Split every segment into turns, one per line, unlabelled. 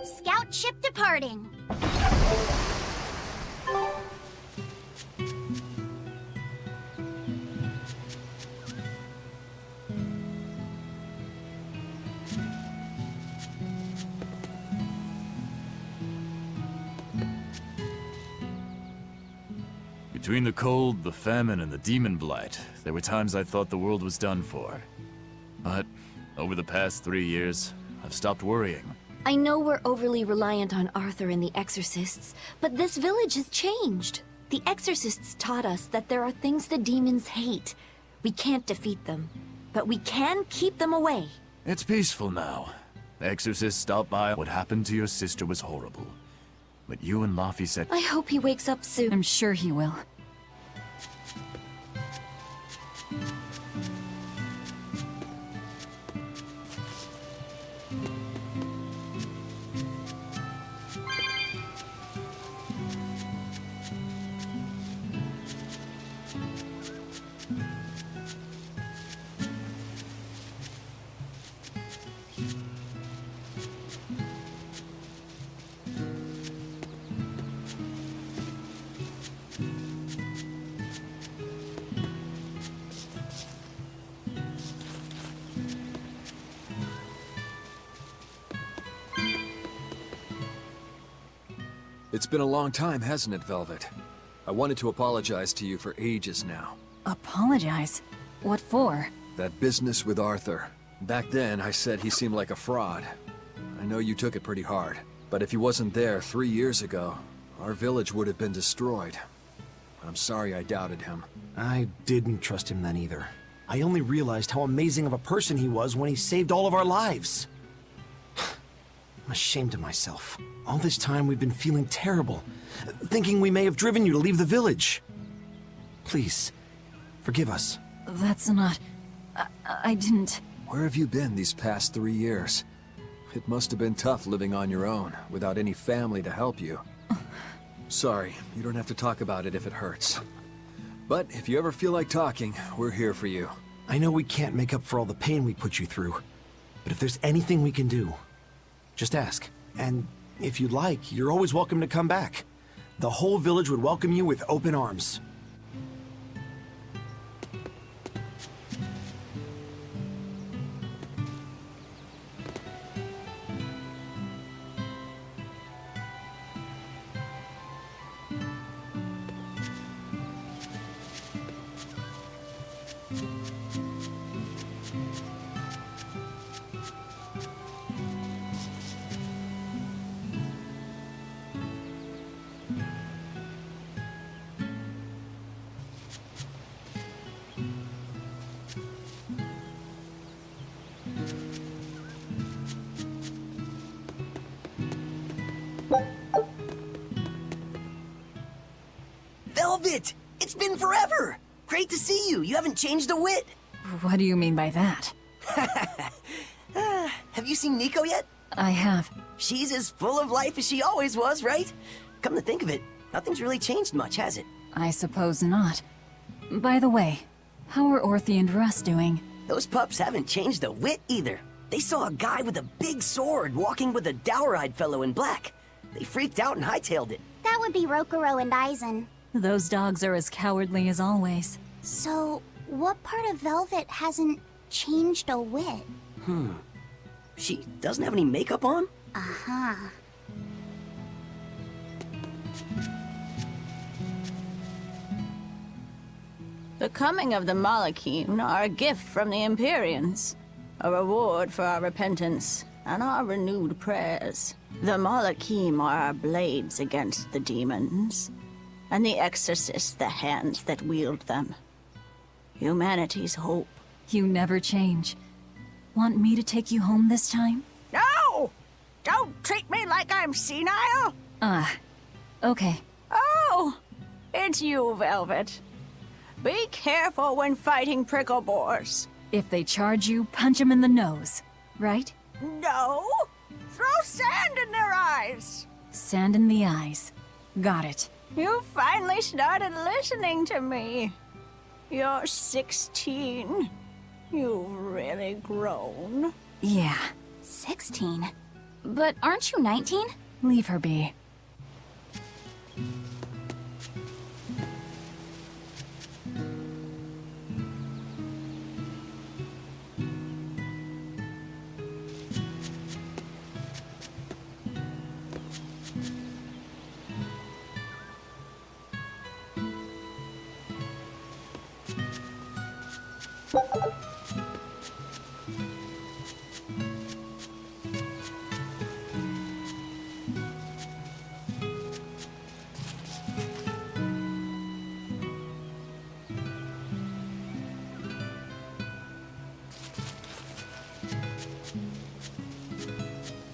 Scout ship departing.
Between the cold, the famine, and the demon blight, there were times I thought the world was done for. But over the past 3 years, I've stopped worrying.
I know we're overly reliant on Arthur and the Exorcists, but this village has changed. The Exorcists taught us that there are things the demons hate. We can't defeat them, but we can keep them away.
It's peaceful now. The Exorcist stopped by. What happened to your sister was horrible. But you and Laffy said...
I hope he wakes up soon.
I'm sure he will.
It's been a long time, hasn't it, Velvet? I wanted to apologize to you for ages now.
Apologize? What for?
That business with Arthur. Back then, I said he seemed like a fraud. I know you took it pretty hard, but if he wasn't there 3 years ago, our village would have been destroyed. I'm sorry I doubted him.
I didn't trust him then either. I only realized how amazing of a person he was when he saved all of our lives. I'm ashamed of myself. All this time we've been feeling terrible, thinking we may have driven you to leave the village. Please, forgive us.
That's not... I didn't...
Where have you been these past 3 years? It must have been tough living on your own, without any family to help you. Sorry, you don't have to talk about it if it hurts. But if you ever feel like talking, we're here for you.
I know we can't make up for all the pain we put you through, but if there's anything we can do, just ask. And if you'd like, you're always welcome to come back. The whole village would welcome you with open arms.
Velvet! It's been forever! Great to see you. You haven't changed a whit.
What do you mean by that?
Have you seen Nico yet?
I have.
She's as full of life as she always was, right? Come to think of it, nothing's really changed much, has it?
I suppose not. By the way, how are Orthy and Russ doing?
Those pups haven't changed a whit either. They saw a guy with a big sword walking with a dour-eyed fellow in black. They freaked out and hightailed it.
That would be Rokuro and Aizen.
Those dogs are as cowardly as always.
So, what part of Velvet hasn't changed a whit?
She doesn't have any makeup on?
Uh-huh.
The coming of the Malachim are a gift from the Empyreans. A reward for our repentance. and our renewed prayers. The Malachim are our blades against the demons, and the exorcists the hands that wield them. Humanity's hope.
You never change. Want me to take you home this time?
No! Don't treat me like I'm senile!
Okay.
Oh! It's you, Velvet. Be careful when fighting prickle boars.
If they charge you, punch them in the nose, right?
No! Throw sand in their eyes!
Sand in the eyes. Got it.
You finally started listening to me. You're 16. You've really grown.
Yeah.
16? But aren't you 19?
Leave her be.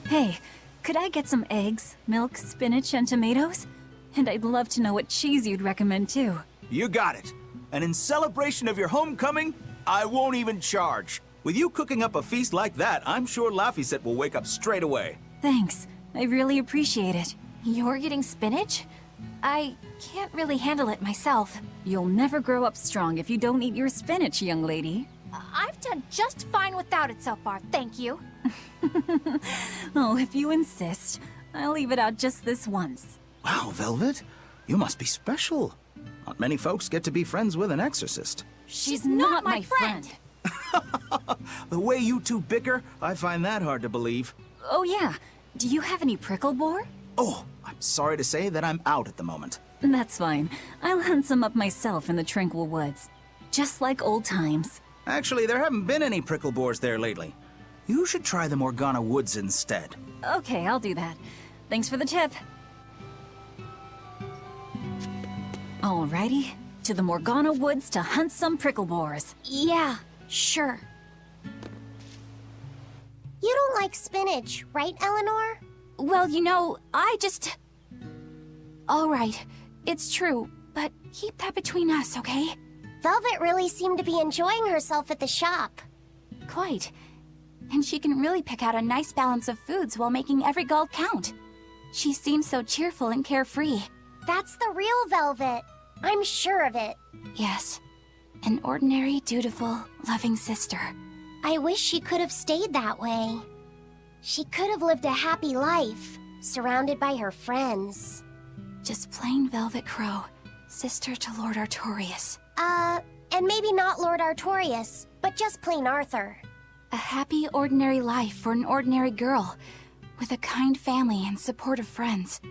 Hey, could I get some eggs, milk, spinach, and tomatoes? And I'd love to know what cheese you'd recommend too.
You got it. And in celebration of your homecoming, I won't even charge. With you cooking up a feast like that, I'm sure Laphicet will wake up straight away.
Thanks. I really appreciate it.
You're getting spinach? I can't really handle it myself.
You'll never grow up strong if you don't eat your spinach, young lady.
I've done just fine without it so far, thank you.
Oh, if you insist. I'll leave it out just this once.
Wow, Velvet. You must be special. Not many folks get to be friends with an exorcist.
She's not my friend.
The way you two bicker, I find that hard to believe.
Oh yeah. Do you have any prickle boar?
Oh, I'm sorry to say that I'm out at the moment.
That's fine. I'll hunt some up myself in the tranquil woods. Just like old times.
Actually, there haven't been any prickle boars there lately. You should try the Morgana Woods instead.
Okay, I'll do that. Thanks for the tip. Alrighty, to the Morgana Woods to hunt some prickle boars.
Yeah, sure. You don't like spinach, right, Eleanor?
Well, you know, I just... All right, it's true, but keep that between us, okay?
Velvet really seemed to be enjoying herself at the shop.
Quite. And she can really pick out a nice balance of foods while making every gulp count. She seems so cheerful and carefree.
That's the real Velvet. I'm sure of it.
Yes, an ordinary, dutiful, loving sister.
I wish she could have stayed that way. She could have lived a happy life, surrounded by her friends.
Just plain Velvet Crow, sister to Lord Artorias.
And maybe not Lord Artorias, but just plain Arthur.
A happy, ordinary life for an ordinary girl, with a kind family and supportive friends.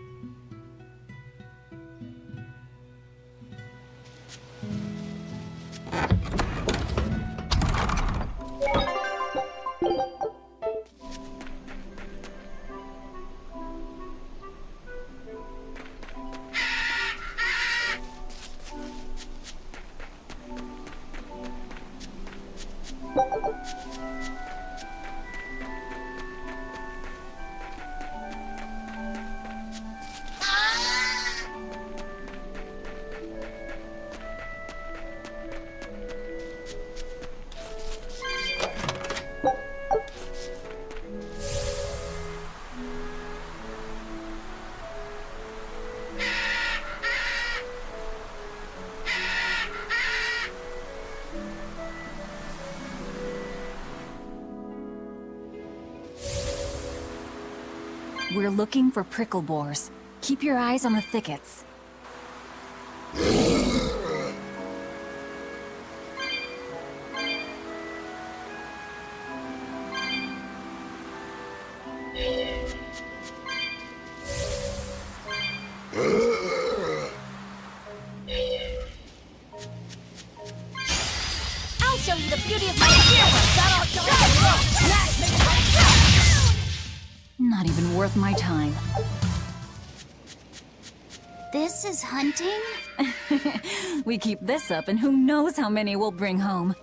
We're looking for prickle boars. Keep your eyes on the thickets.
I'll show you the beauty of my camera!
not even worth my time.
This is hunting?
We keep this up, and who knows how many we'll bring home.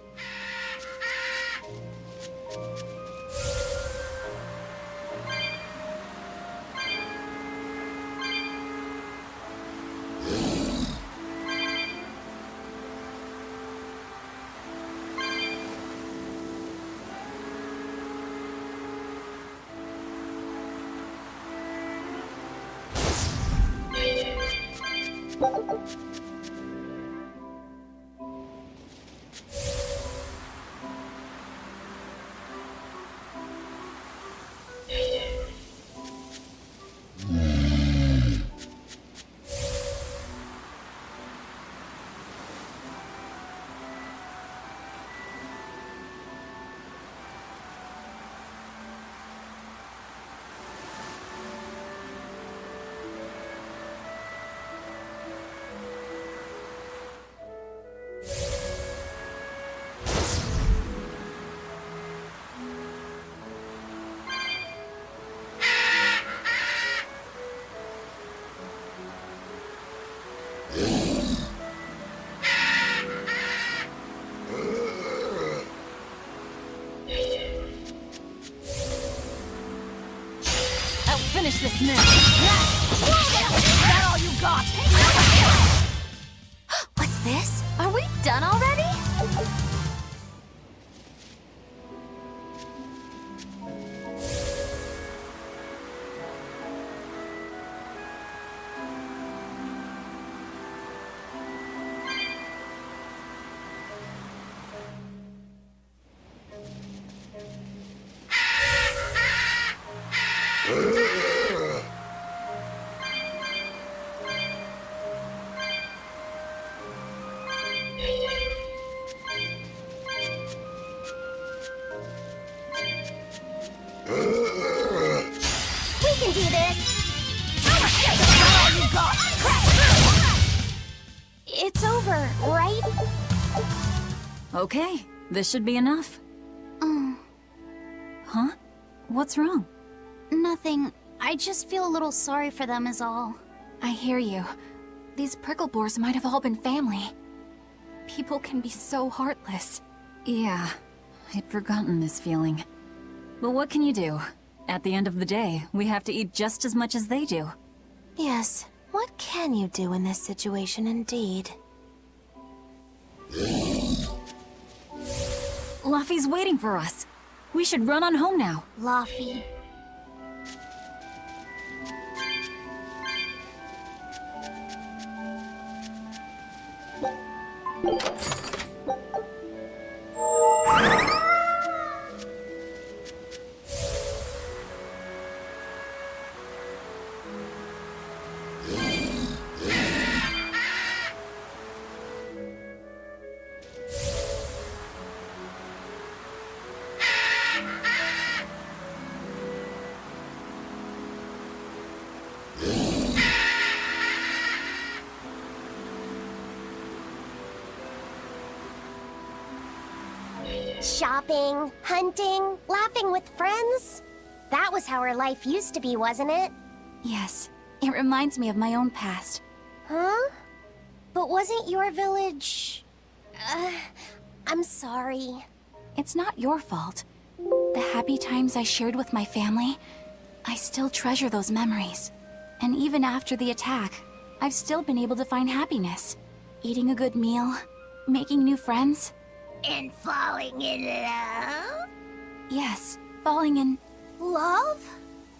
Finish this now. Is that all you got?
What's this? Are we done already?
We can do this! It's over, right?
Okay, this should be enough. Huh? What's wrong?
Nothing. I just feel a little sorry for them is all.
I hear you. These prickle boars might have all been family. People can be so heartless.
Yeah, I'd forgotten this feeling. But what can you do? At the end of the day, we have to eat just as much as they do.
Yes, what can you do in this situation indeed?
Laffy's waiting for us. We should run on home now.
Laffy. Shopping, hunting, laughing with friends. That was how our life used to be, wasn't it?
Yes, it reminds me of my own past.
Huh? But wasn't your village... I'm sorry.
It's not your fault. The happy times I shared with my family, I still treasure those memories. And even after the attack, I've still been able to find happiness. Eating a good meal, making new friends.
And falling in love?
Yes, falling in...
Love?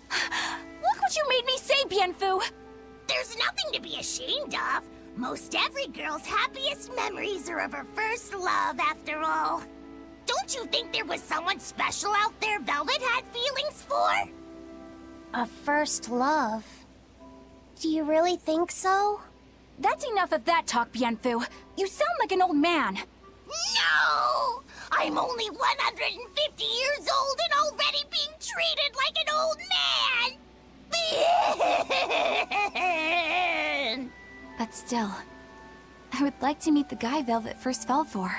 Look what you made me say, Bienfu!
There's nothing to be ashamed of. Most every girl's happiest memories are of her first love, after all. Don't you think there was someone special out there Velvet had feelings for? A first love? Do you really think so?
That's enough of that talk, Bienfu. You sound like an old man.
No! I'm only 150 years old and already being treated like an old man!
But still, I would like to meet the guy Velvet first fell for.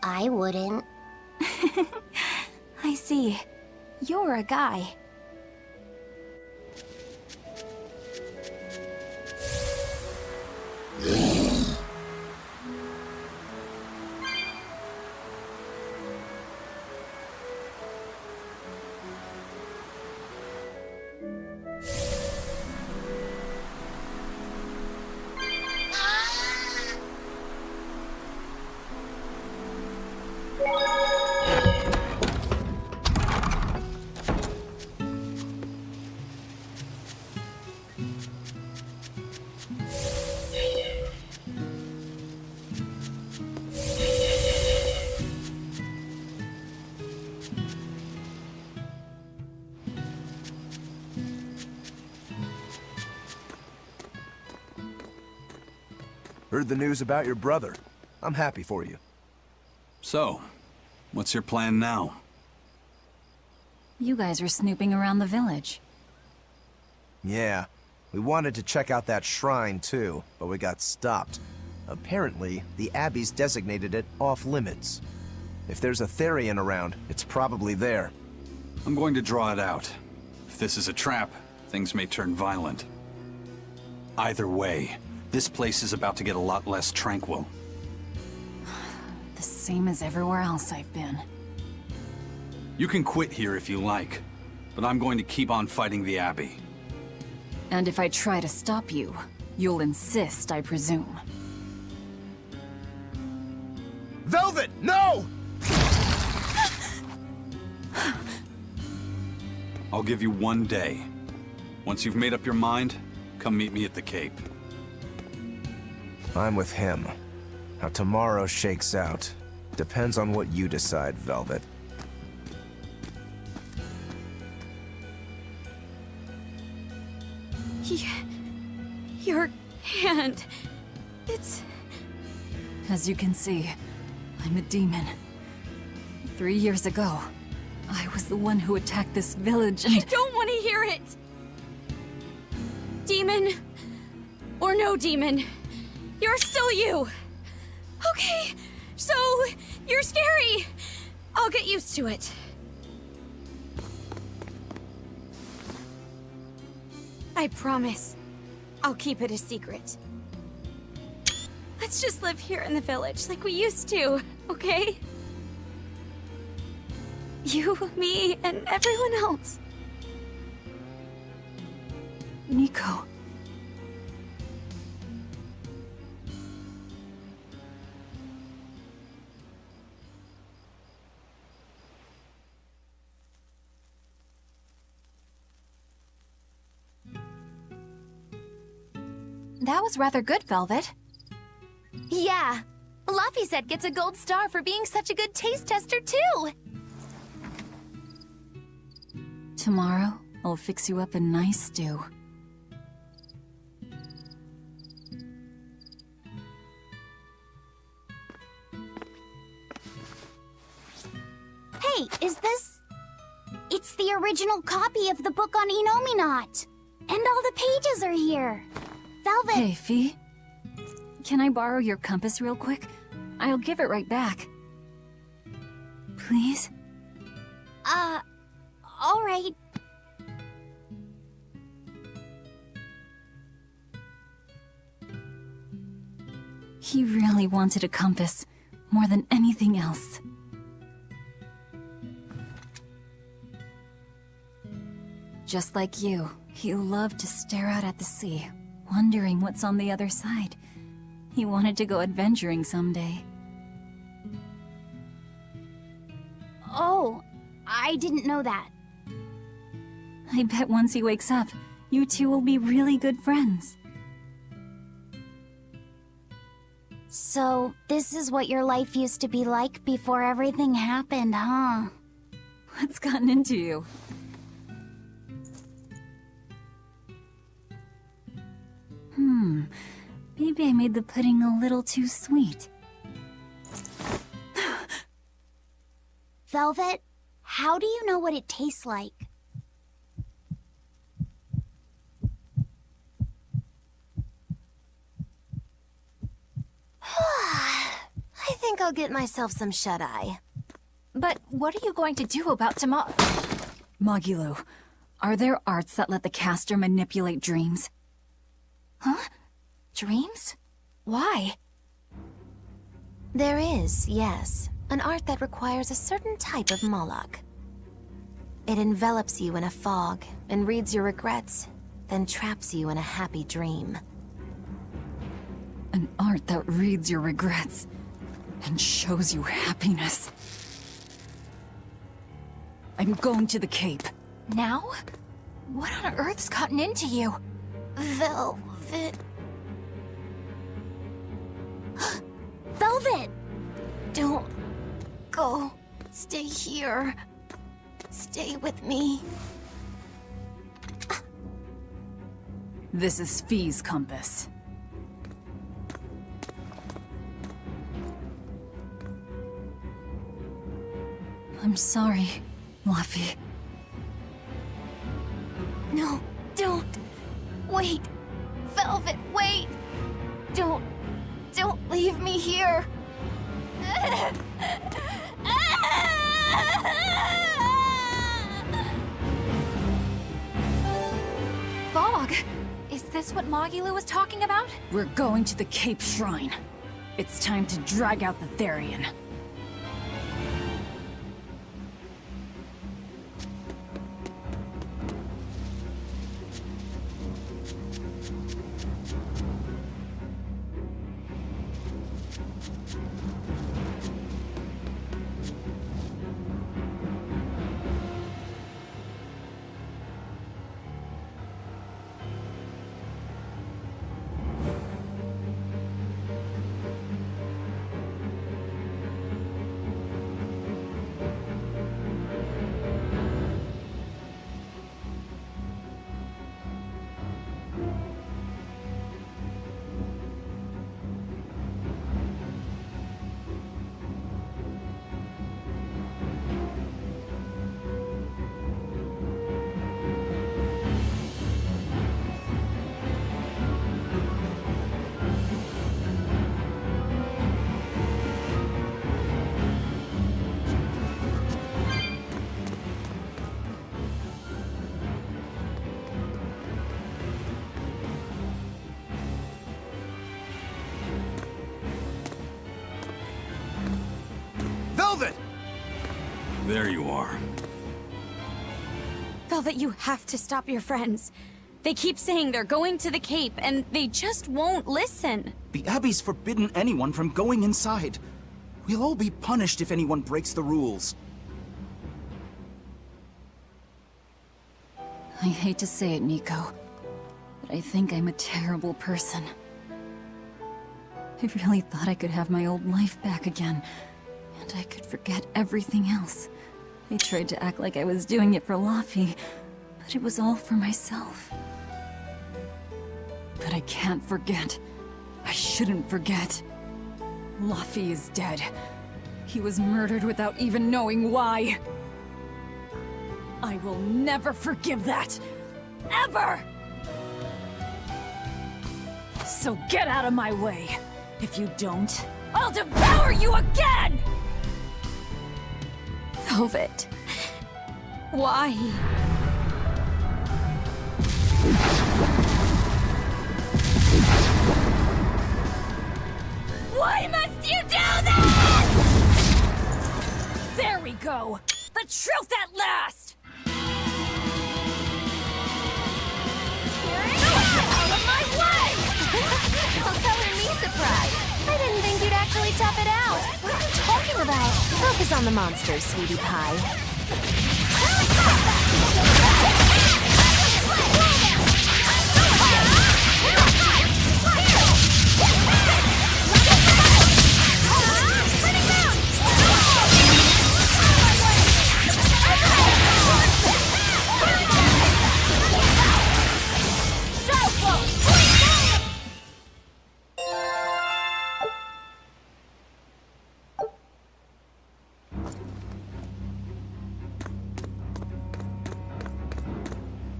I wouldn't.
I see. You're a guy.
Heard the news about your brother. I'm happy for you.
So, what's your plan now?
You guys are snooping around the village.
Yeah, we wanted to check out that shrine too, but we got stopped. Apparently, the Abbey's designated it off-limits. If there's a Therian around, it's probably there.
I'm going to draw it out. If this is a trap, things may turn violent. Either way, this place is about to get a lot less tranquil.
The same as everywhere else I've been.
You can quit here if you like, but I'm going to keep on fighting the Abbey.
And if I try to stop you, you'll insist, I presume.
Velvet, no!
I'll give you 1 day. Once you've made up your mind, come meet me at the Cape.
I'm with him. How tomorrow shakes out depends on what you decide, Velvet.
Your hand... It's...
As you can see, I'm a demon. 3 years ago, I was the one who attacked this village and...
I don't want to hear it! Demon, or no demon, you're still you! Okay, so you're scary! I'll get used to it. I promise, I'll keep it a secret. Let's just live here in the village like we used to, okay? You, me, and everyone else.
Nico.
That was rather good, Velvet. Yeah. Laphicet gets a gold star for being such a good taste tester, too!
Tomorrow, I'll fix you up a nice stew.
Hey, is this... It's the original copy of the book on Enominat. And all the pages are here. Velvet...
Hey, Fee. Can I borrow your compass real quick? I'll give it right back. Please?
All right.
He really wanted a compass, more than anything else. Just like you, he loved to stare out at the sea, wondering what's on the other side. He wanted to go adventuring someday.
Oh, I didn't know that.
I bet once he wakes up, you two will be really good friends.
So, this is what your life used to be like before everything happened, huh?
What's gotten into you? Maybe I made the pudding a little too sweet.
Velvet, how do you know what it tastes like?
I think I'll get myself some shut-eye. But what are you going to do about tomorrow?
Magilu, are there arts that let the caster manipulate dreams?
Huh? Dreams? Why? There is, yes. An art that requires a certain type of Moloch. It envelops you in a fog and reads your regrets, then traps you in a happy dream.
An art that reads your regrets and shows you happiness. I'm going to the Cape.
Now? What on earth's gotten into you? Velvet...
Velvet!
Don't go. Stay here. Stay with me.
This is Fee's compass. I'm sorry, Laffy.
No, don't. Wait. Velvet, wait. Don't leave me here.
Fog! Is this what Magilu was talking about? We're going to the Cape Shrine. It's time to drag out the Therian.
Velvet!
There you are.
Velvet, you have to stop your friends. They keep saying they're going to the Cape, and they just won't listen.
The Abbey's forbidden anyone from going inside. We'll all be punished if anyone breaks the rules.
I hate to say it, Nico, but I think I'm a terrible person. I really thought I could have my old life back again, and I could forget everything else. I tried to act like I was doing it for Laffy, but it was all for myself. But I can't forget. I shouldn't forget. Laffy is dead. He was murdered without even knowing why. I will never forgive that. Ever! So get out of my way. If you don't, I'll devour you again!
Velvet. Why?
Why must you do this? There we go. The truth at last!
Out of my way! Well, color me surprised. I didn't think you'd actually tough it out. What are you talking about? Focus on the monsters, sweetie pie.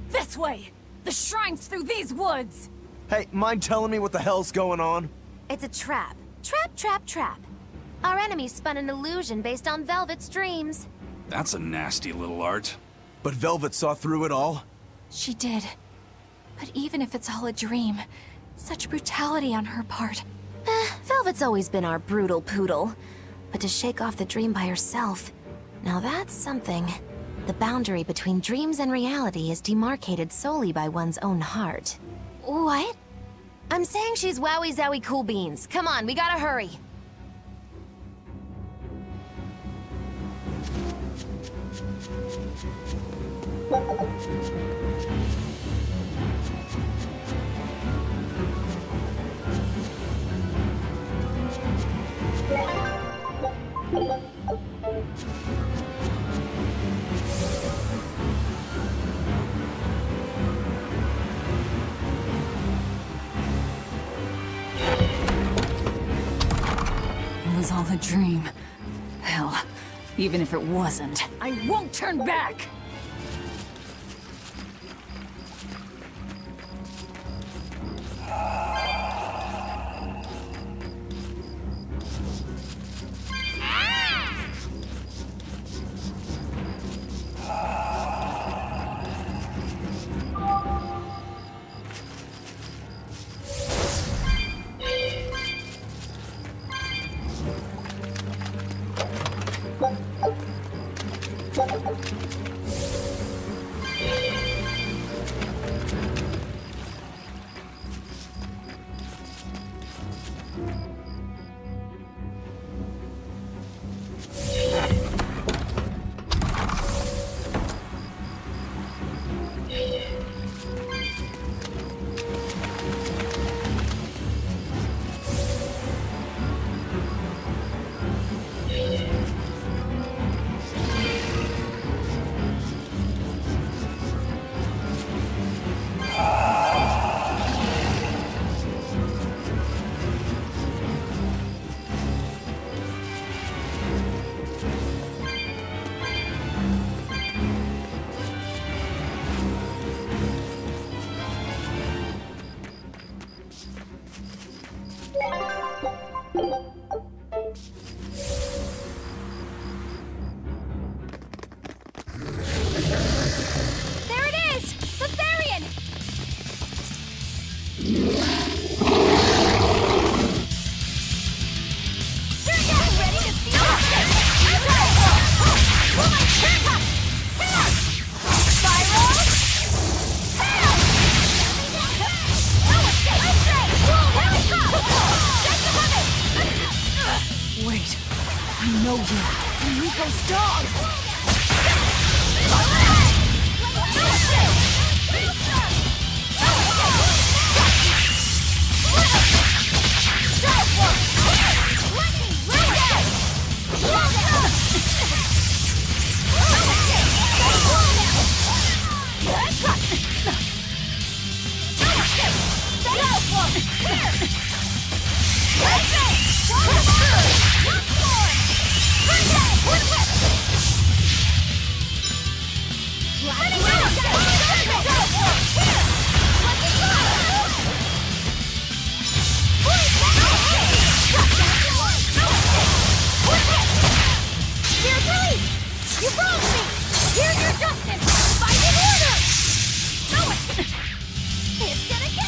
This way! The shrine's through these woods!
Hey, mind telling me what the hell's going on?
It's a trap. Trap, trap, trap. Our enemy spun an illusion based on Velvet's dreams.
That's a nasty little art.
But Velvet saw through it all?
She did. But even if it's all a dream, such brutality on her part.
Velvet's always been our brutal poodle. But to shake off the dream by herself, now that's something. The boundary between dreams and reality is demarcated solely by one's own heart. What? I'm saying she's wowie zowie cool beans. Come on, we gotta hurry.
It was all a dream. Hell, Even if it wasn't, I won't turn back!
There it is! The Therian! Ready to feel
Wait, I know you.
Nico's dogs! You wronged me! Here's your justice! Fight in order! No, it's gonna get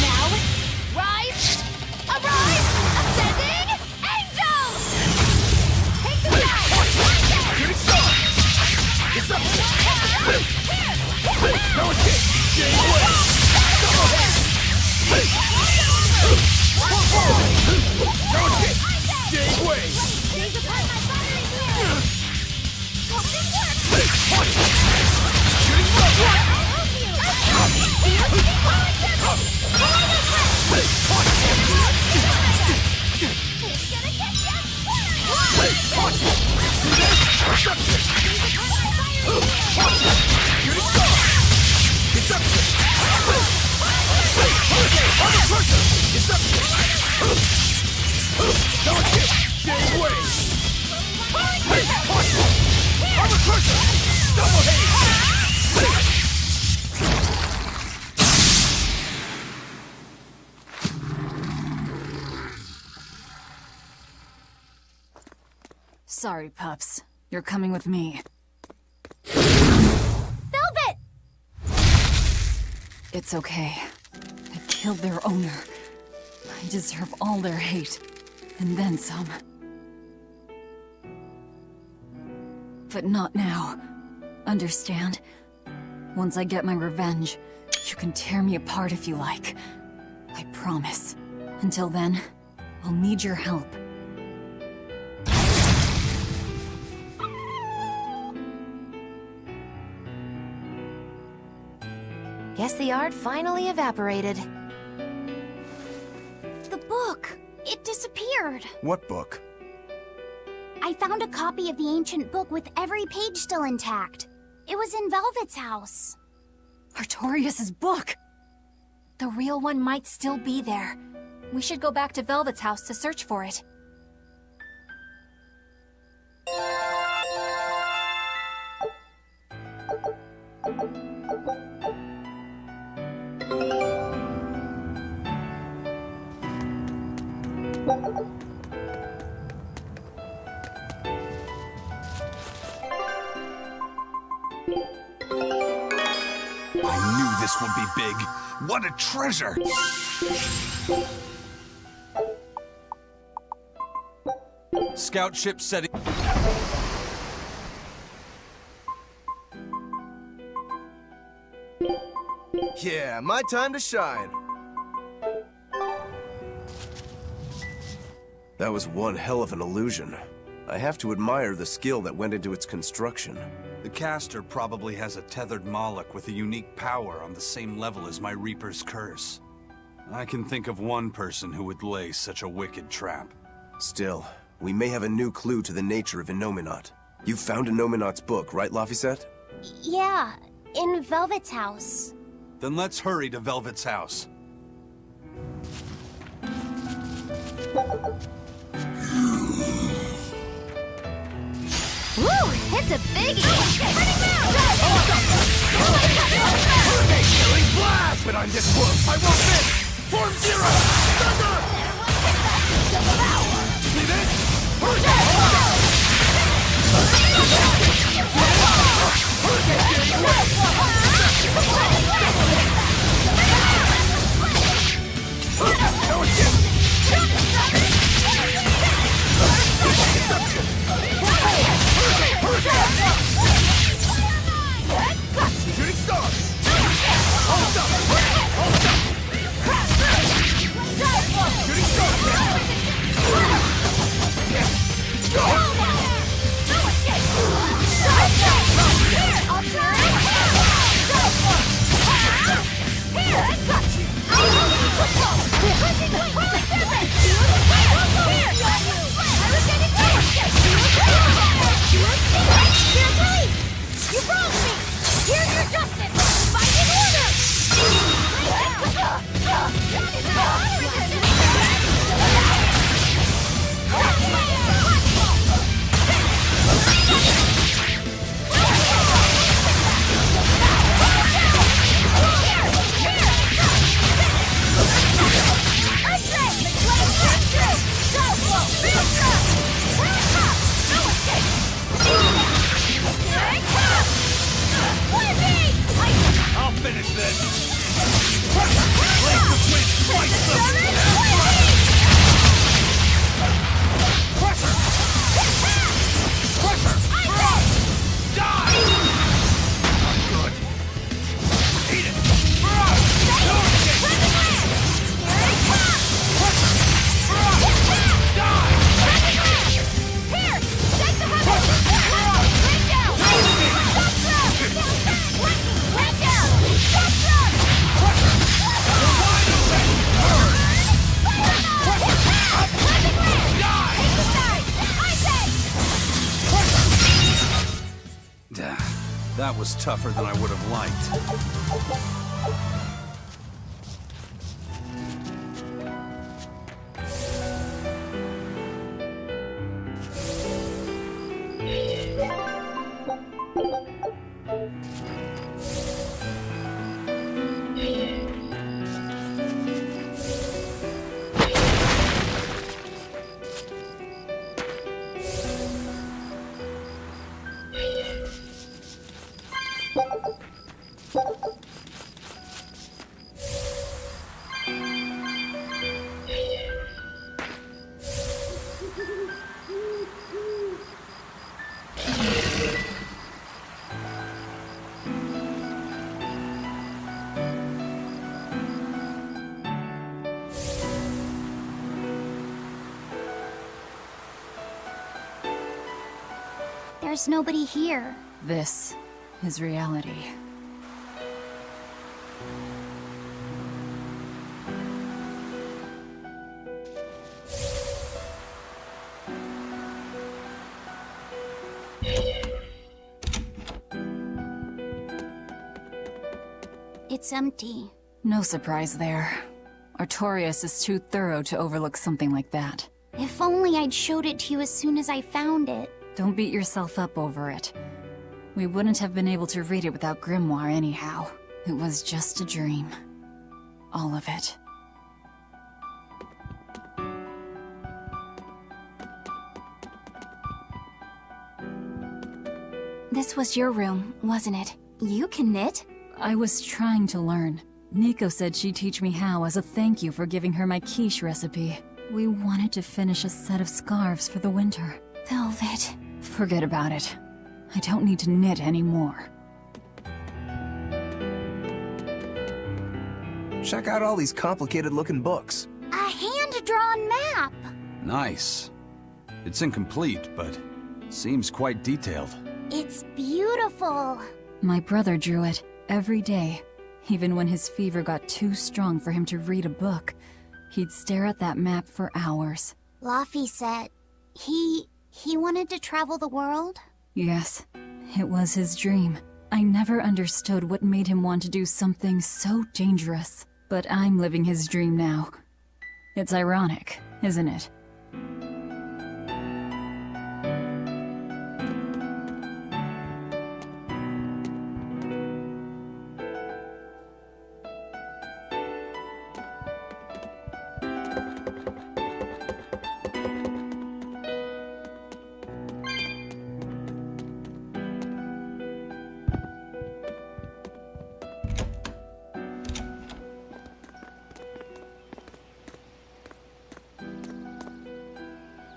Now, rise, arise, ascending, angel! Take the
Sorry, pups. You're coming with me.
Velvet!
It's okay. I killed their owner. I deserve all their hate. And then some. But not now. Understand? Once I get my revenge, you can tear me apart if you like. I promise. Until then, I'll need your help.
Guess the art finally evaporated.
The book. It disappeared.
What book?
I found a copy of the ancient book with every page still intact. It was in Velvet's house.
Artorias' book! The real one might still be there. We should go back to Velvet's house to search for it.
I knew this would be big. What a treasure! Scout ship setting.
Yeah, my time to shine. That was one hell of an illusion. I have to admire the skill that went into its construction.
The caster probably has a tethered Moloch with a unique power on the same level as my Reaper's curse. I can think of one person who would lay such a wicked trap.
Still, we may have a new clue to the nature of Innominat. You found Innominat's book, right, Laphicet?
Yeah, in Velvet's house.
Then let's hurry to Velvet's house.
Woo! It's a biggie!
Blast! But I'm this close, I won't miss! Form zero! Thunder! See this? Shooting star! Hold up! Hold up! Shooting star!
You broke me! Here's your justice! Fight in order!
I'll finish this! Blades of wind, slice them! Crusher! Crusher! Die! Not good. Eat it! That was tougher than I would have liked.
There's nobody here.
This is reality.
it's empty.
No surprise there. Artorias is too thorough to overlook something like that.
If only I'd showed it to you as soon as I found it.
Don't beat yourself up over it. We wouldn't have been able to read it without Grimoire anyhow. It was just a dream. All of it.
This was your room, wasn't it? You can knit?
I was trying to learn. Nico said she'd teach me how as a thank you for giving her my quiche recipe. We wanted to finish a set of scarves for the winter.
Velvet.
Forget about it. I don't need to knit anymore.
Check out all these complicated-looking books.
A hand-drawn map!
Nice. It's incomplete, but seems quite detailed.
It's beautiful.
My brother drew it every day. Even when his fever got too strong for him to read a book, he'd stare at that map for hours.
Laffy said he wanted to travel the world?
Yes, it was his dream. I never understood what made him want to do something so dangerous. But I'm living his dream now. It's ironic, isn't it?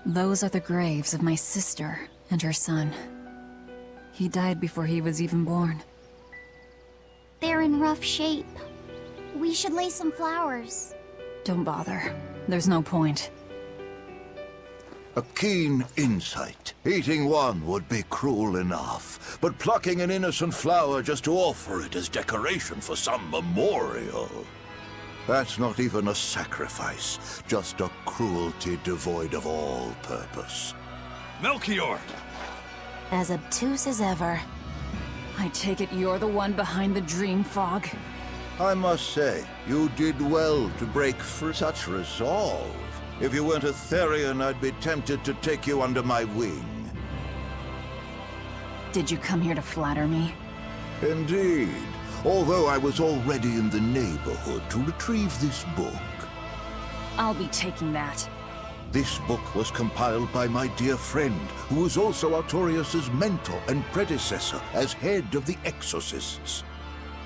Those are the graves of my sister and her son. He died before he was even born.
They're in rough shape. We should lay some flowers.
Don't bother. There's no point.
A keen insight. Eating one would be cruel enough, but plucking an innocent flower just to offer it as decoration for some memorial... That's not even a sacrifice, just a cruelty devoid of all purpose.
Melchior!
As obtuse as ever.
I take it you're the one behind the dream fog?
I must say, you did well to break for such resolve. If you weren't a Therian, I'd be tempted to take you under my wing.
Did you come here to flatter me?
Indeed. Although I was already in the neighborhood to retrieve this book.
I'll be taking that.
This book was compiled by my dear friend, who was also Artorias' mentor and predecessor as head of the Exorcists.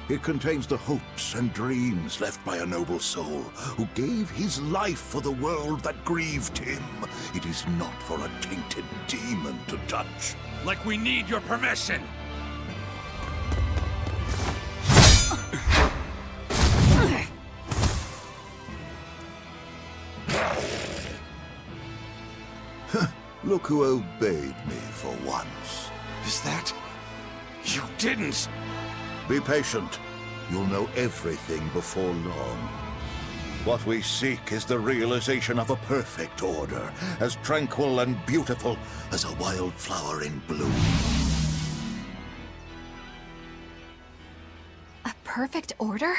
It contains the hopes and dreams left by a noble soul who gave his life for the world that grieved him. It is not for a tainted demon to touch.
Like we need your permission!
Look who obeyed me for once.
Is that... You didn't!
Be patient. You'll know everything before long. What we seek is the realization of a perfect order, as tranquil and beautiful as a wildflower in bloom.
A perfect order?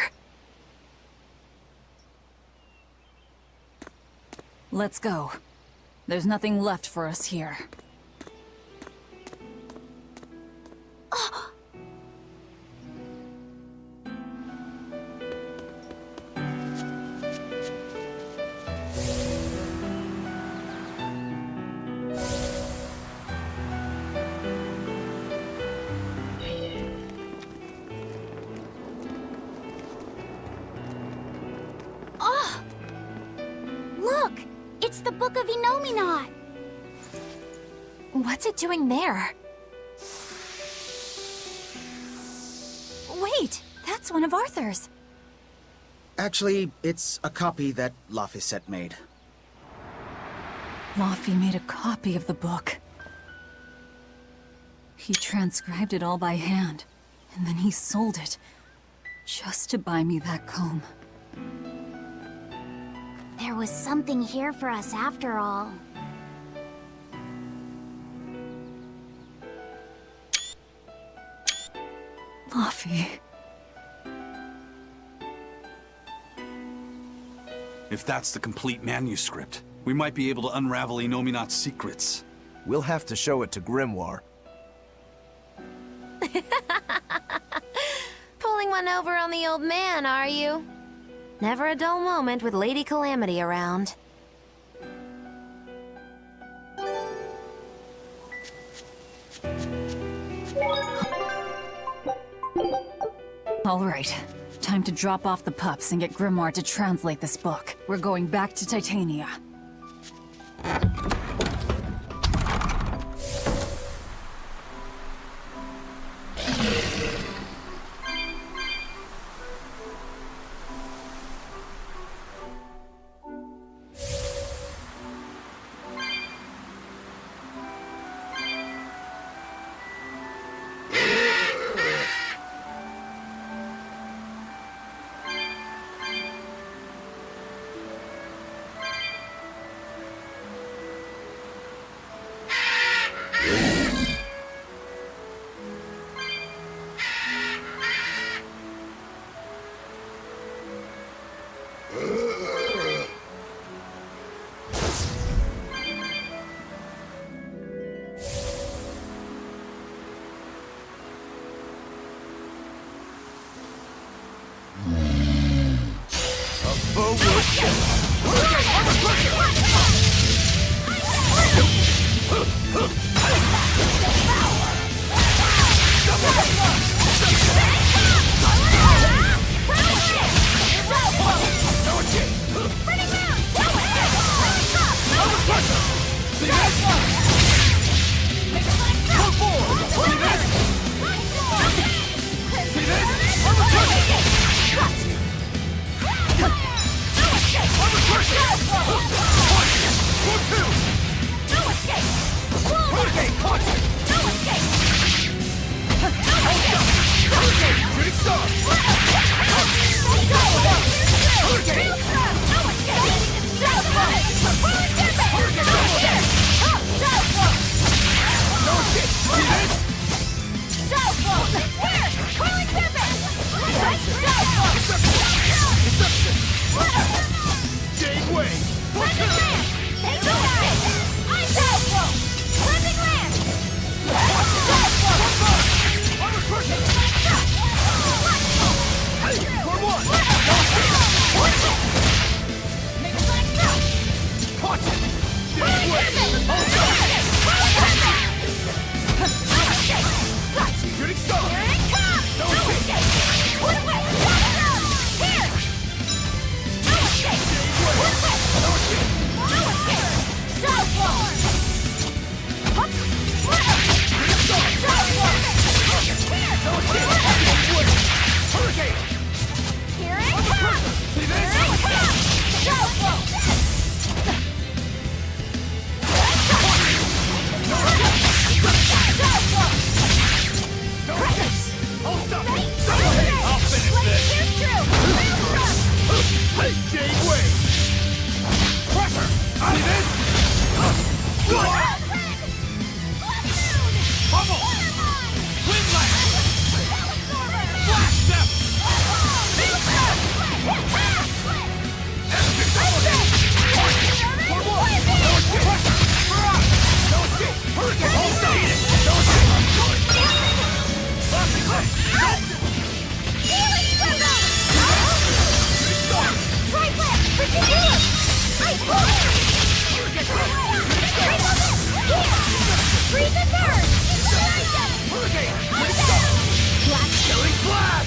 Let's go. There's nothing left for us here.
Look! It's the Book of Enominat!
What's it doing there? Wait, that's one of Arthur's.
Actually, it's a copy that Laphicet made.
Laffy made a copy of the book. He transcribed it all by hand, and then he sold it, just to buy me that comb.
There was something here for us after all.
Laffy.
If that's the complete manuscript, we might be able to unravel Inominat's secrets.
We'll have to show it to Grimoire.
Pulling one over on the old man, are you? Never a dull moment with Lady Calamity around.
All right. Time to drop off the pups and get Grimoire to translate this book. We're going back to Titania.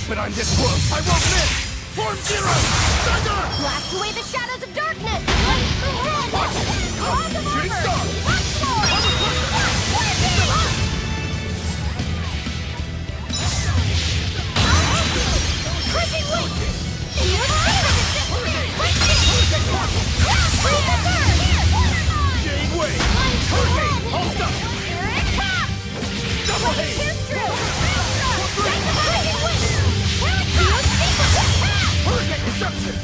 But I'm this close. I won't miss. Form zero. Thunder. Blast away the shadows of darkness. Shooting star. Crushing weight. Jade Wave. Hurricane. All stuff. Here it comes. Double haze. Hurricane reception!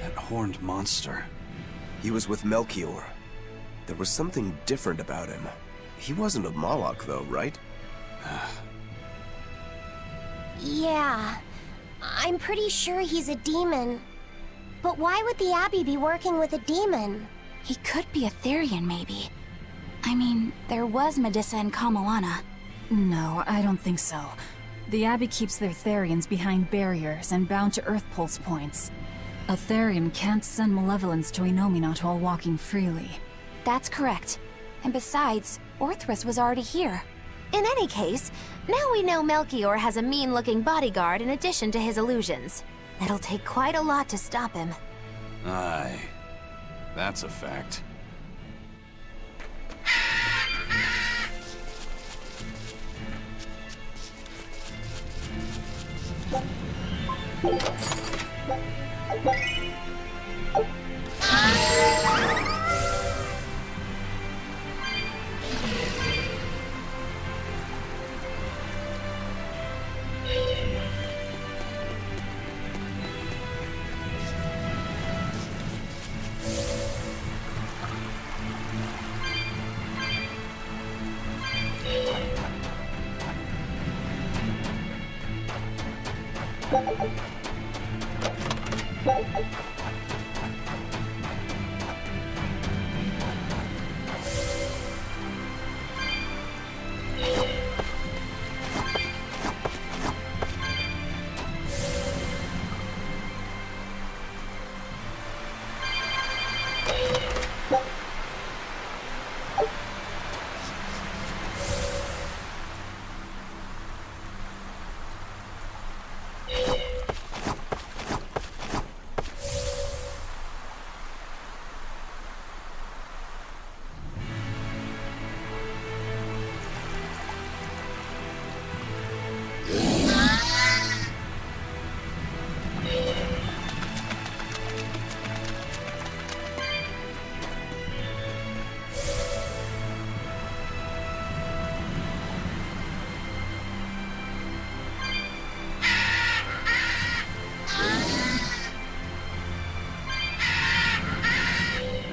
That horned monster.
He was with Melchior. There was something different about him. He wasn't a Moloch, though, right?
Yeah, I'm pretty sure he's a demon. But why would the Abbey be working with a demon?
He could be a Therian, maybe. I mean, there was Medusa and Kamoana.
No, I don't think so. The Abbey keeps their Therians behind barriers and bound to Earth Pulse points. A Therian can't send malevolence to Innominat while walking freely.
That's correct. And besides, Orthrus was already here. In any case, now we know Melchior has a mean-looking bodyguard in addition to his illusions. It'll take quite a lot to stop him.
Aye. That's a fact.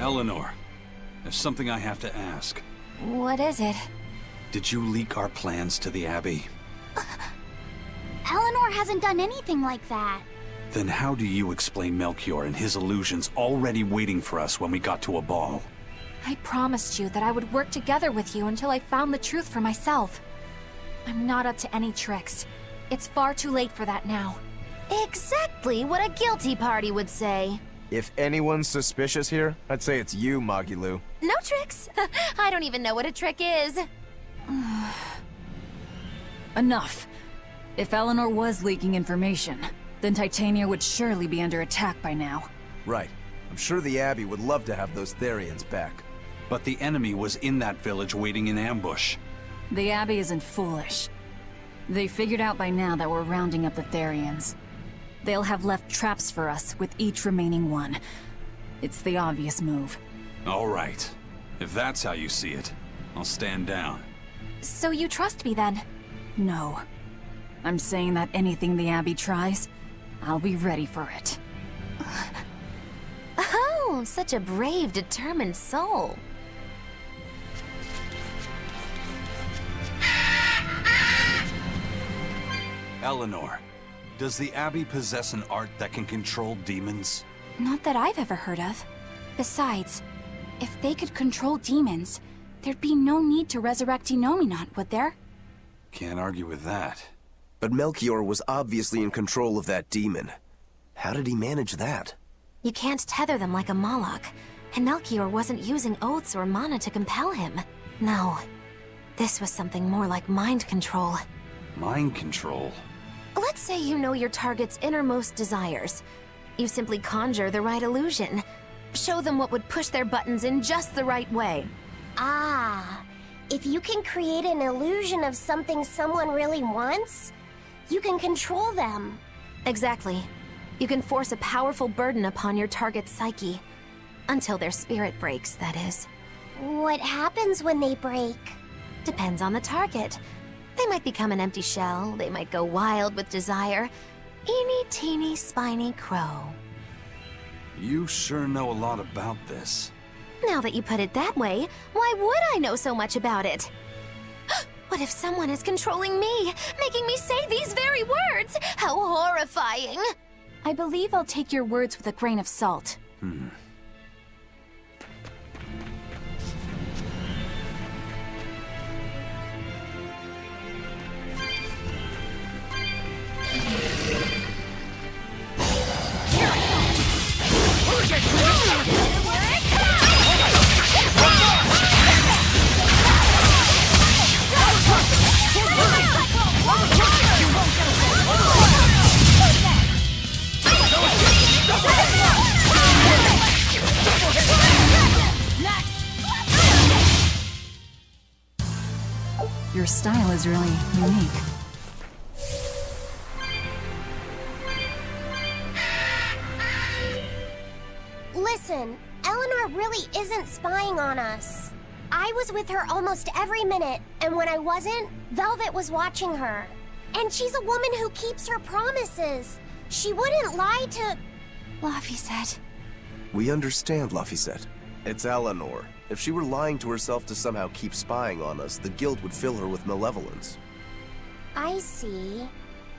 Eleanor, there's something I have to ask.
What is it?
Did you leak our plans to the Abbey?
Eleanor hasn't done anything like that.
Then how do you explain Melchior and his illusions already waiting for us when we got to a ball?
I promised you that I would work together with you until I found the truth for myself. I'm not up to any tricks. It's far too late for that now. Exactly what a guilty party would say.
If anyone's suspicious here, I'd say it's you, Magilu.
No tricks. I don't even know what a trick is.
Enough. If Eleanor was leaking information, then Titania would surely be under attack by now.
Right. I'm sure the Abbey would love to have those Therians back.
But the enemy was in that village waiting in ambush.
The Abbey isn't foolish. They figured out by now that we're rounding up the Therians. They'll have left traps for us with each remaining one. It's the obvious move.
All right. If that's how you see it, I'll stand down.
So you trust me then?
No. I'm saying that anything the Abbey tries, I'll be ready for it.
Oh, such a brave, determined soul.
Eleanor, does the Abbey possess an art that can control demons?
Not that I've ever heard of. Besides, if they could control demons, there'd be no need to resurrect Enominat, would there?
Can't argue with that.
But Melchior was obviously in control of that demon. How did he manage that?
You can't tether them like a Moloch, and Melchior wasn't using oaths or mana to compel him. No, this was something more like mind control.
Mind control?
Let's say you know your target's innermost desires. You simply conjure the right illusion. Show them what would push their buttons in just the right way.
Ah, if you can create an illusion of something someone really wants, you can control them.
Exactly. You can force a powerful burden upon your target's psyche. Until their spirit breaks, that is.
What happens when they break?
Depends on the target. They might become an empty shell, they might go wild with desire. Eeny teeny spiny crow.
You sure know a lot about this.
Now that you put it that way, why would I know so much about it? What if someone is controlling me, making me say these very words? How horrifying!
I believe I'll take your words with a grain of salt.
Your style is really unique.
Listen, Eleanor really isn't spying on us. I was with her almost every minute, and when I wasn't, Velvet was watching her. And she's a woman who keeps her promises. She wouldn't lie to...
Laphicet.
We understand, Laphicet. It's Eleanor. If she were lying to herself to somehow keep spying on us, the guilt would fill her with malevolence.
I see.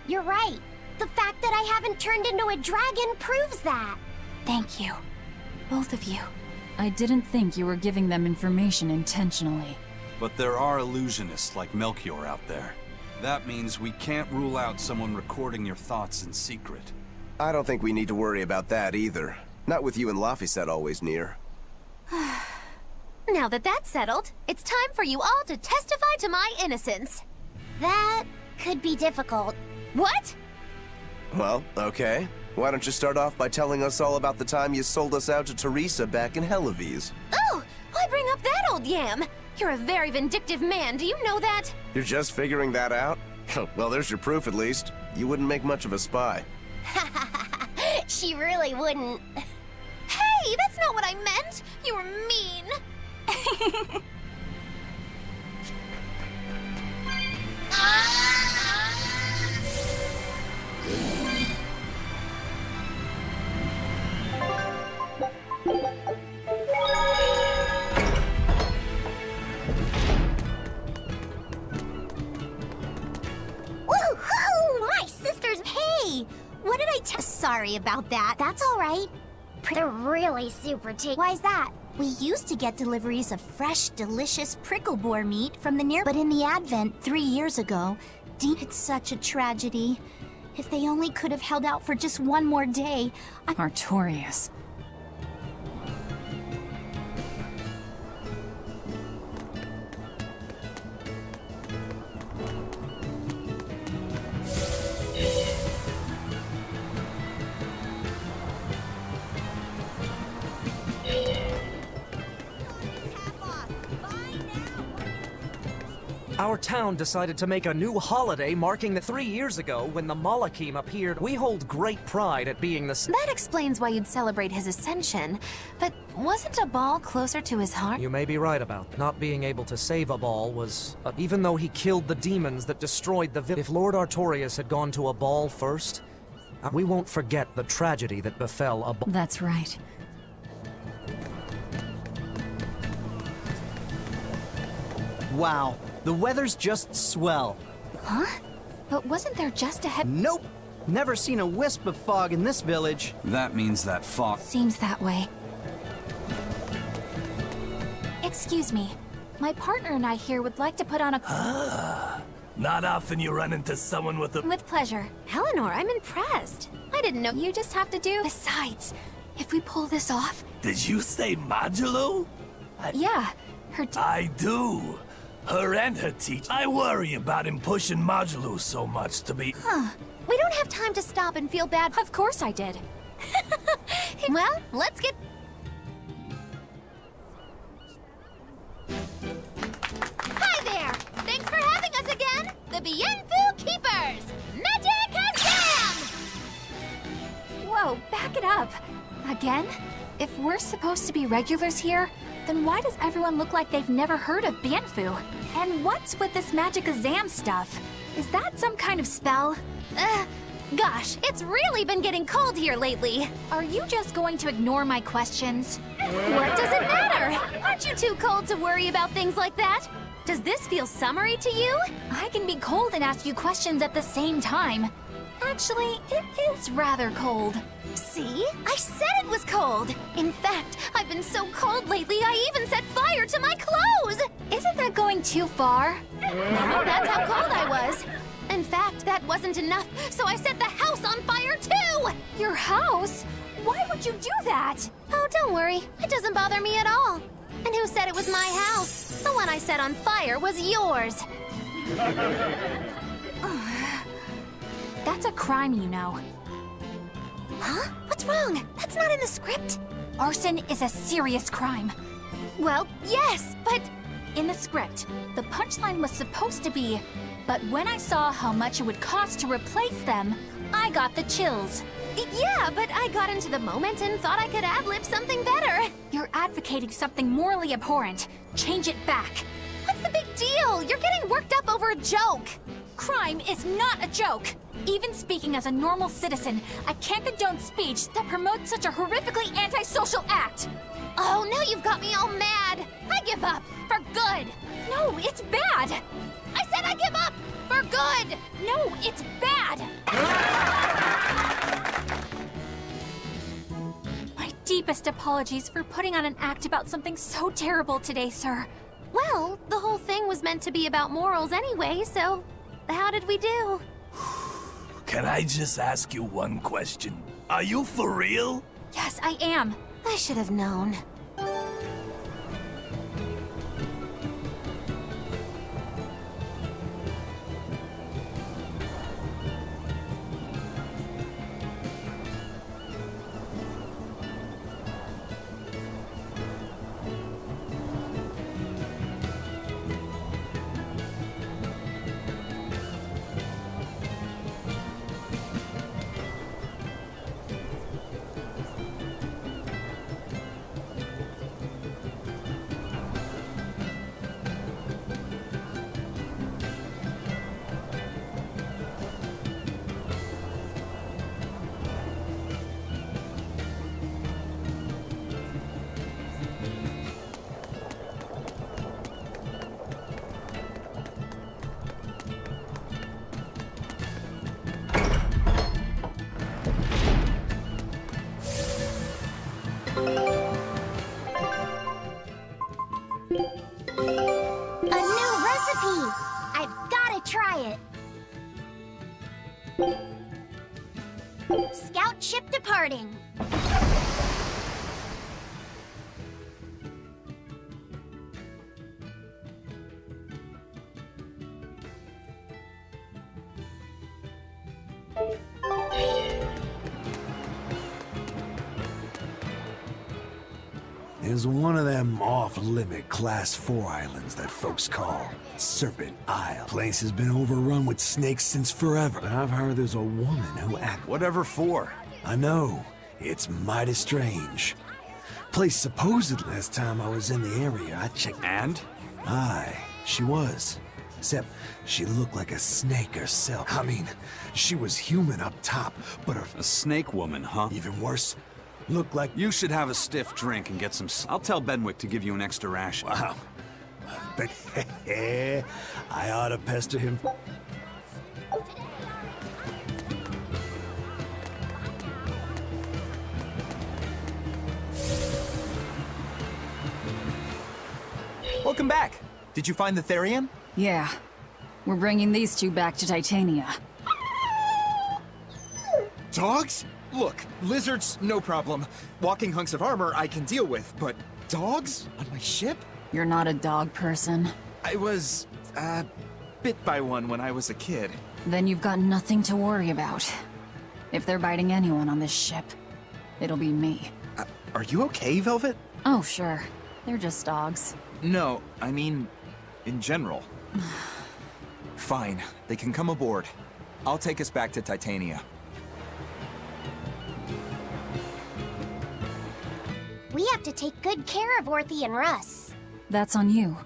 You're right. The fact that I haven't turned into a dragon proves that.
Thank you. Both of you.
I didn't think you were giving them information intentionally.
But there are illusionists like Melchior out there. That means we can't rule out someone recording your thoughts in secret.
I don't think we need to worry about that either. Not with you and Laphicet always near.
Now that that's settled, it's time for you all to testify to my innocence.
That could be difficult.
What?
Well, okay. Why don't you start off by telling us all about the time you sold us out to Teresa back in Helives?
Oh, why bring up that old yam? You're a very vindictive man, do you know that?
You're just figuring that out? Well, there's your proof at least. You wouldn't make much of a spy.
She really wouldn't.
Hey, that's not what I meant! You were mean!
Woohoo! My sister's... Hey! What did I tell... Sorry about that. That's all right. They're really super tasty. Why's that? We used to get deliveries of fresh, delicious prickle boar meat from the near... But in the Advent 3 years ago, it's such a tragedy. If they only could have held out for just one more day,
Artorias.
Our town decided to make a new holiday marking the 3 years ago when the Malachim appeared. We hold great pride at being the...
That explains why you'd celebrate his ascension. But wasn't a ball closer to his heart?
You may be right about not being able to save a ball was... even though he killed the demons that destroyed the village. If Lord Artorias had gone to a ball first, we won't forget the tragedy that befell a ball.
That's right.
Wow, the weather's just swell.
Huh? But wasn't there just a head?
Nope! Never seen a wisp of fog in this village.
That means that fog...
Seems that way. Excuse me. My partner and I here would like to put on a...
Not often you run into someone with a...
With pleasure. Eleanor, I'm impressed. I didn't know you just have to do... Besides, if we pull this off...
Did you say modulo?
Yeah, her...
I do. Her and her teacher. I worry about him pushing modulo so much to be...
Huh. We don't have time to stop and feel bad. Of course I did. Well, let's get...
Hi there! Thanks for having us again! The Bienfu Keepers! Magic Azam!
Whoa, back it up. Again? If we're supposed to be regulars here, then why does everyone look like they've never heard of Bienfu? And what's with this Magic Azam stuff? Is that some kind of spell?
Gosh, it's really been getting cold here lately.
Are you just going to ignore my questions?
What does it matter? Aren't you too cold to worry about things like that? Does this feel summery to you?
I can be cold and ask you questions at the same time. Actually, it is rather cold.
See? I said it was cold. In fact, I've been so cold lately, I even set fire to my clothes.
Isn't that going too far?
No, that's how cold I was. In fact, that wasn't enough, so I set the house on fire too!
Your house? Why would you do that?
Oh, don't worry. It doesn't bother me at all. And who said it was my house? The one I set on fire was yours.
That's a crime, you know.
Huh? What's wrong? That's not in the script.
Arson is a serious crime.
Well, yes, but...
In the script, the punchline was supposed to be, but when I saw how much it would cost to replace them, I got the chills.
Yeah, but I got into the moment and thought I could ad-lib something better.
You're advocating something morally abhorrent. Change it back.
What's the big deal? You're getting worked up over a joke.
Crime is not a joke. Even speaking as a normal citizen, I can't condone speech that promotes such a horrifically antisocial act.
Oh, now you've got me all mad. I give up. For good.
No, it's bad.
I said I give up. For good.
No, it's bad. My deepest apologies for putting on an act about something so terrible today, sir.
Well, the whole thing was meant to be about morals anyway, so how did we do?
Can I just ask you one question? Are you for real?
Yes, I am.
I should have known.
Scout ship departing.
There's one of them off-limit Class 4 islands that folks call Serpent Isle. Place has been overrun with snakes since forever, but I've heard there's a woman who acts...
Whatever for?
I know. It's mighty strange. Place supposedly, last time I was in the area, I checked...
And?
Aye, she was. Except she looked like a snake herself. I mean, she was human up top, but her...
A snake woman, huh?
Even worse. Looked like...
You should have a stiff drink and get some... I'll tell Benwick to give you an extra ration.
Wow. But I ought to pester him.
Welcome back. Did you find the Therian?
Yeah. We're bringing these two back to Titania.
Dogs? Look, lizards, no problem. Walking hunks of armor I can deal with, but dogs? On my ship?
You're not a dog person.
I was, bit by one when I was a kid.
Then you've got nothing to worry about. If they're biting anyone on this ship, it'll be me.
Are you okay, Velvet?
Oh, sure. They're just dogs.
No, I mean, in general. Fine, they can come aboard. I'll take us back to Titania.
We have to take good care of Orthy and Russ.
That's on you.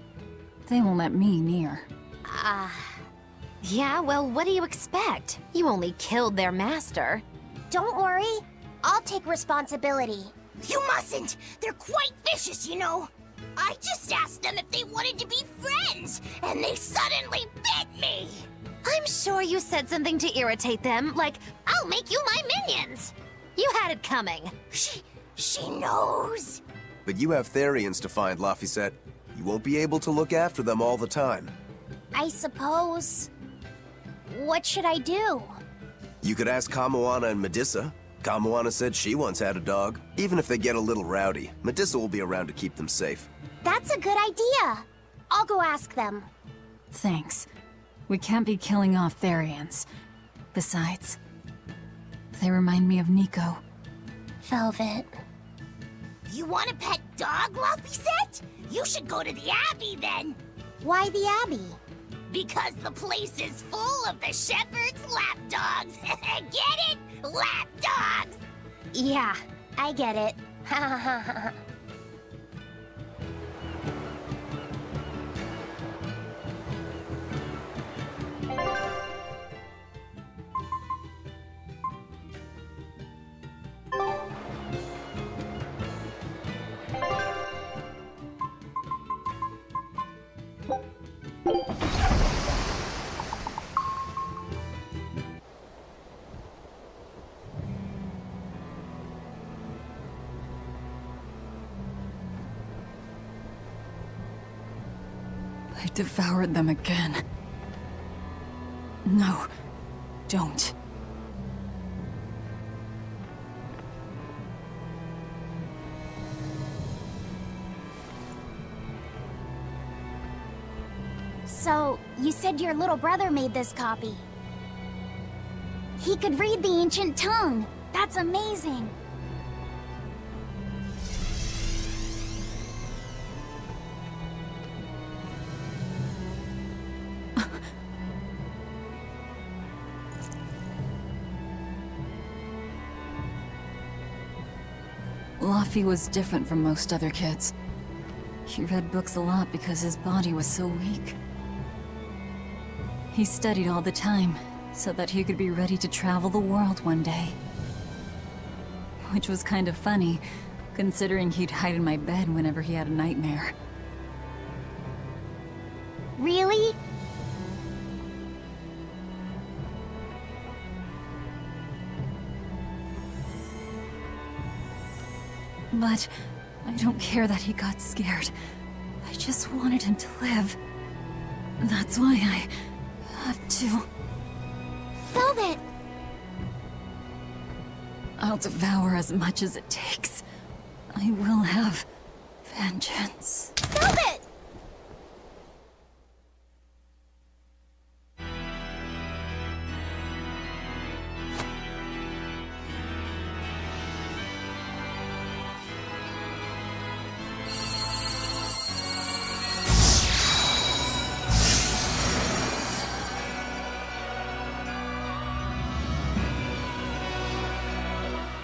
They won't let me near.
Yeah, well, what do you expect? You only killed their master.
Don't worry. I'll take responsibility.
You mustn't! They're quite vicious, you know. I just asked them if they wanted to be friends, and they suddenly bit me!
I'm sure you said something to irritate them, like, I'll make you my minions! You had it coming.
She knows.
But you have Therians to find, Laphicet. You won't be able to look after them all the time.
I suppose. What should I do?
You could ask Kamoana and Medissa. Kamoana said she once had a dog. Even if they get a little rowdy, Medissa will be around to keep them safe.
That's a good idea. I'll go ask them.
Thanks. We can't be killing off Therians. Besides, they remind me of Nico.
Velvet.
You want a pet dog, Laphicet? You should go to the Abbey then.
Why the Abbey?
Because the place is full of the shepherd's lapdogs. Get it? Lapdogs!
Yeah, I get it. Ha ha ha ha.
I devoured them again. No, don't.
So, you said your little brother made this copy. He could read the ancient tongue. That's amazing.
Laffy was different from most other kids. He read books a lot because his body was so weak. He studied all the time, so that he could be ready to travel the world one day. Which was kind of funny, considering he'd hide in my bed whenever he had a nightmare.
Really?
But I don't care that he got scared. I just wanted him to live. That's why I have to.
Velvet!
I'll devour as much as it takes. I will have vengeance.
Velvet!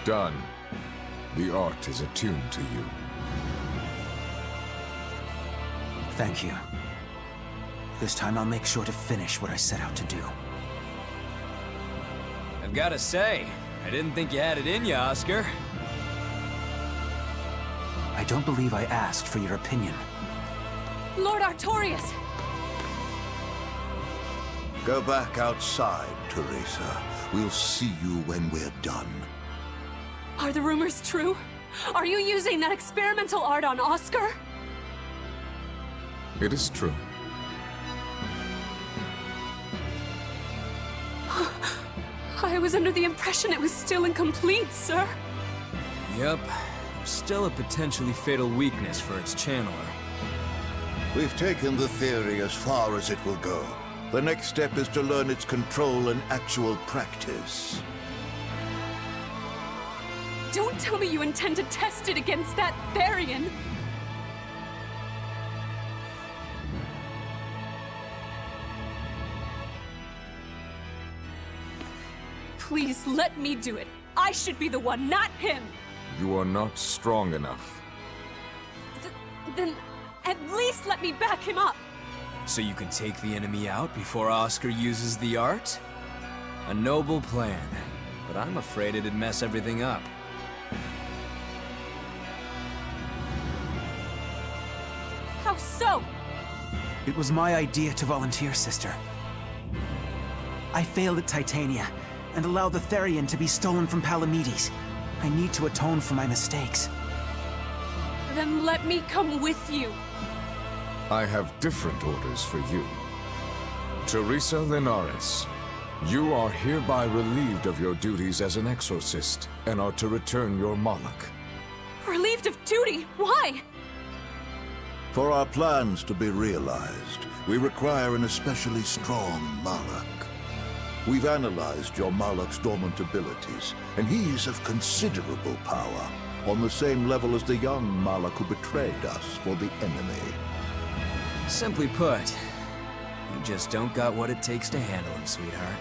Done. The art is attuned to you.
Thank you. This time I'll make sure to finish what I set out to do.
I've gotta say, I didn't think you had it in you, Oscar.
I don't believe I asked for your opinion.
Lord Artorias!
Go back outside, Teresa. We'll see you when we're done.
Are the rumors true? Are you using that experimental art on Oscar?
It is true.
I was under the impression it was still incomplete, sir.
Yep. There's still a potentially fatal weakness for its channeler.
We've taken the theory as far as it will go. The next step is to learn its control and actual practice.
Don't tell me you intend to test it against that Therian. Please let me do it. I should be the one, not him.
You are not strong enough.
Then at least let me back him up.
So you can take the enemy out before Oscar uses the art? A noble plan, but I'm afraid it'd mess everything up.
How so?
It was my idea to volunteer, sister. I failed at Titania, and allowed the Therian to be stolen from Palamedes. I need to atone for my mistakes.
Then let me come with you.
I have different orders for you. Teresa Linares, you are hereby relieved of your duties as an exorcist, and are to return your Moloch.
Relieved of duty? Why?
For our plans to be realized, we require an especially strong Moloch. We've analyzed your Moloch's dormant abilities, and he is of considerable power, on the same level as the young Moloch who betrayed us for the enemy.
Simply put, you just don't got what it takes to handle him, sweetheart.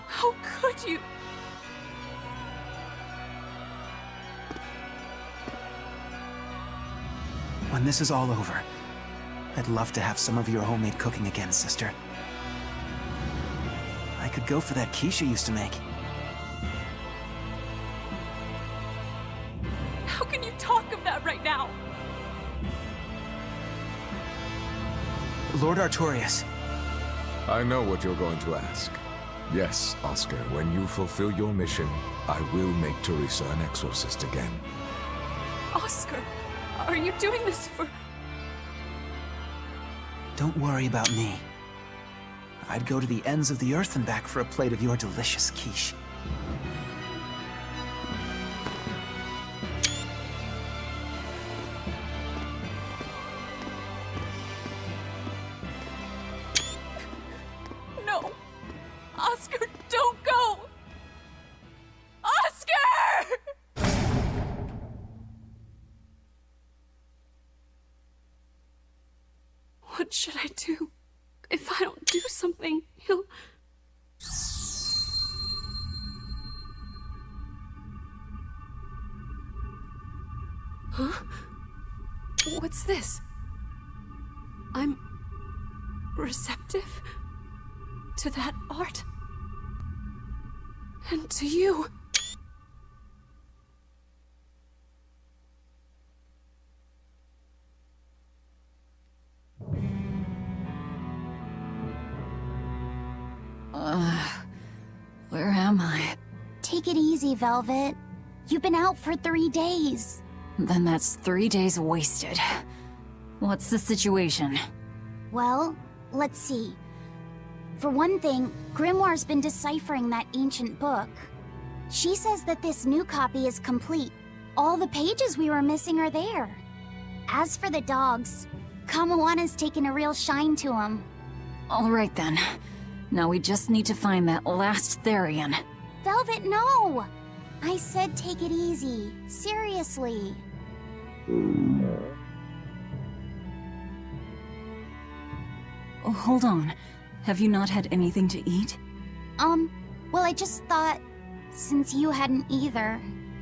How could you?
When this is all over, I'd love to have some of your homemade cooking again, sister. I could go for that quiche you used to make.
How can you talk of that right now?
Lord Artorias.
I know what you're going to ask. Yes, Oscar, when you fulfill your mission, I will make Teresa an exorcist again.
Oscar, are you doing this for...
Don't worry about me. I'd go to the ends of the earth and back for a plate of your delicious quiche.
No! Oscar, don't go! Oscar! What should I do? If I don't do something, he'll... Huh? What's this? I'm... receptive to that art. And to you.
Where am I?
Take it easy, Velvet. You've been out for 3 days.
Then that's 3 days wasted. What's the situation?
Well, let's see. For one thing, Grimoire's been deciphering that ancient book. She says that this new copy is complete. All the pages we were missing are there. As for the dogs, Kamoana's taken a real shine to them.
All right then. Now we just need to find that last Therian.
Velvet, no! I said take it easy. Seriously.
Oh, hold on. Have you not had anything to eat?
Well, I just thought, since you hadn't either.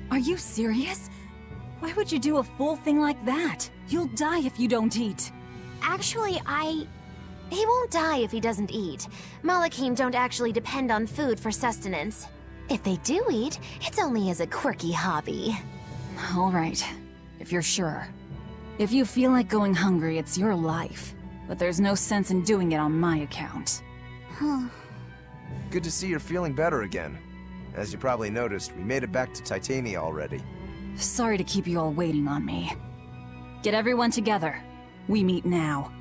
Are you serious? Why would you do a full thing like that? You'll die if you don't eat.
Actually, He won't die if he doesn't eat. Malachim don't actually depend on food for sustenance. If they do eat, it's only as a quirky hobby.
All right, if you're sure. If you feel like going hungry, it's your life. But there's no sense in doing it on my account.
Good to see you're feeling better again. As you probably noticed, we made it back to Titania already.
Sorry to keep you all waiting on me. Get everyone together. We meet now.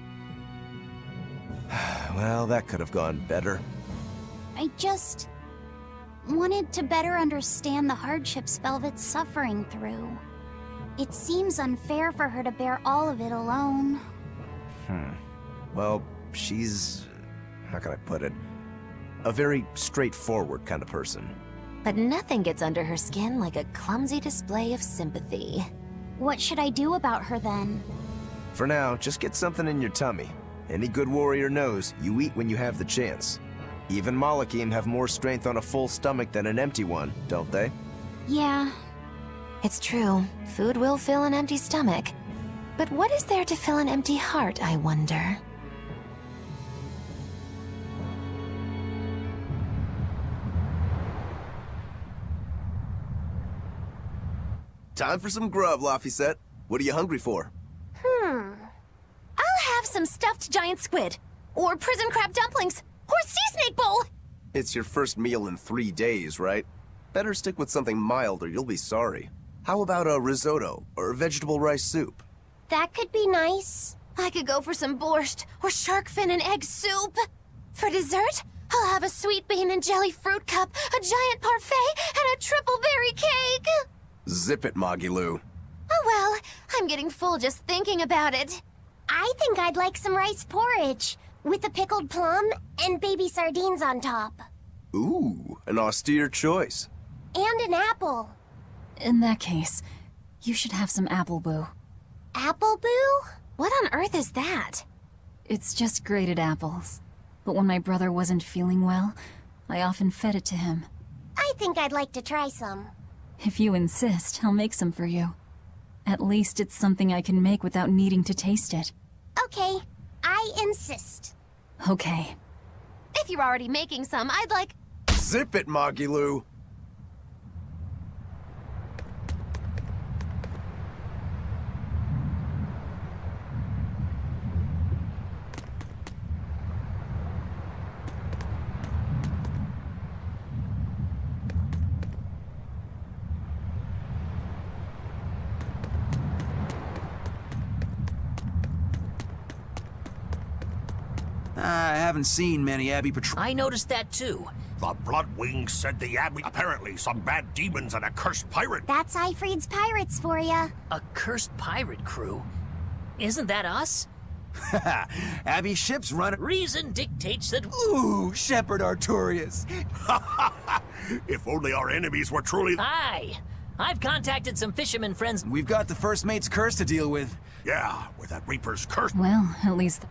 Well, that could have gone better.
I just wanted to better understand the hardships Velvet's suffering through. It seems unfair for her to bear all of it alone.
Well, she's... how can I put it? A very straightforward kind of person.
But nothing gets under her skin like a clumsy display of sympathy.
What should I do about her then?
For now, just get something in your tummy. Any good warrior knows you eat when you have the chance. Even Malachim have more strength on a full stomach than an empty one, don't they?
Yeah.
It's true. Food will fill an empty stomach. But what is there to fill an empty heart, I wonder?
Time for some grub, Laphicet. What are you hungry for?
I'll have some stuffed giant squid. Or prison crab dumplings. Or sea snake bowl.
It's your first meal in 3 days, right? Better stick with something mild or you'll be sorry. How about a risotto or vegetable rice soup?
That could be nice.
I could go for some borscht or shark fin and egg soup. For dessert, I'll have a sweet bean and jelly fruit cup, a giant parfait, and a triple berry cake.
Zip it, Magilou.
Oh well, I'm getting full just thinking about it.
I think I'd like some rice porridge with a pickled plum and baby sardines on top.
Ooh, an austere choice.
And an apple.
In that case, you should have some apple boo.
Apple boo?
What on earth is that?
It's just grated apples. But when my brother wasn't feeling well, I often fed it to him.
I think I'd like to try some.
If you insist, I'll make some for you. At least it's something I can make without needing to taste it.
Okay, I insist.
Okay.
If you're already making some, I'd like...
Zip it, Magilou.
I haven't seen many Abbey patrol.
I noticed that too.
The Bloodwings said the Abbey... Apparently, some bad demons and a cursed pirate.
That's Ifried's pirates for ya.
A cursed pirate crew? Isn't that us?
Abbey ships run...
Reason dictates that...
Ooh, Shepherd Artorias.
If only our enemies were truly...
Aye. I've contacted some fisherman friends.
We've got the First Mate's curse to deal with.
Yeah, with that Reaper's curse.
Well, at least...